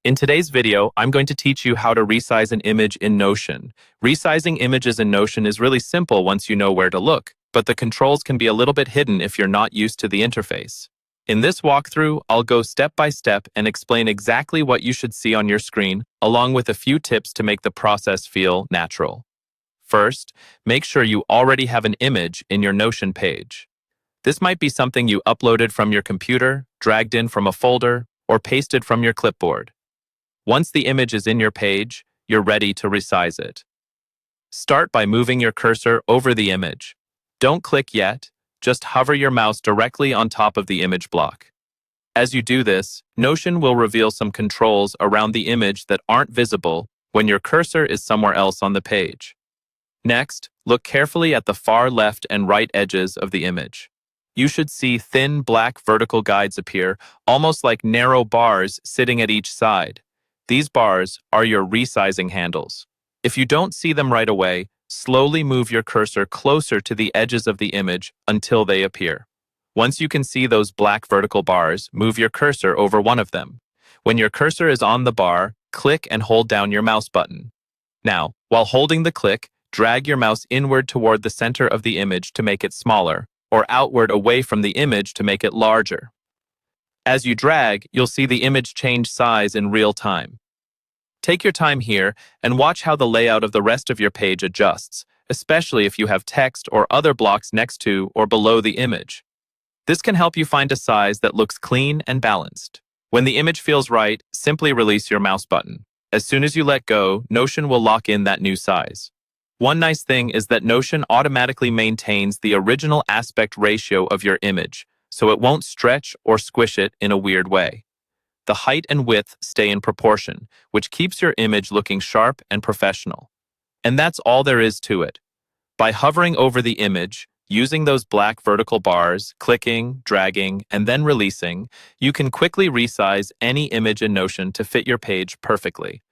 In today's video, I'm going to teach you how to resize an image in Notion. Resizing images in Notion is really simple once you know where to look, but the controls can be a little bit hidden if you're not used to the interface. In this walkthrough, I'll go step by step and explain exactly what you should see on your screen, along with a few tips to make the process feel natural. First, make sure you already have an image in your Notion page. This might be something you uploaded from your computer, dragged in from a folder, or pasted from your clipboard. Once the image is in your page, you're ready to resize it. Start by moving your cursor over the image. Don't click yet, just hover your mouse directly on top of the image block. As you do this, Notion will reveal some controls around the image that aren't visible when your cursor is somewhere else on the page. Next, look carefully at the far left and right edges of the image. You should see thin black vertical guides appear, almost like narrow bars sitting at each side. These bars are your resizing handles. If you don't see them right away, slowly move your cursor closer to the edges of the image until they appear. Once you can see those black vertical bars, move your cursor over one of them. When your cursor is on the bar, click and hold down your mouse button. Now, while holding the click, drag your mouse inward toward the center of the image to make it smaller, or outward away from the image to make it larger. As you drag, you'll see the image change size in real time. Take your time here and watch how the layout of the rest of your page adjusts, especially if you have text or other blocks next to or below the image. This can help you find a size that looks clean and balanced. When the image feels right, simply release your mouse button. As soon as you let go, Notion will lock in that new size. One nice thing is that Notion automatically maintains the original aspect ratio of your image, so it won't stretch or squish it in a weird way. The height and width stay in proportion, which keeps your image looking sharp and professional. And that's all there is to it. By hovering over the image, using those black vertical bars, clicking, dragging, and then releasing, you can quickly resize any image in Notion to fit your page perfectly.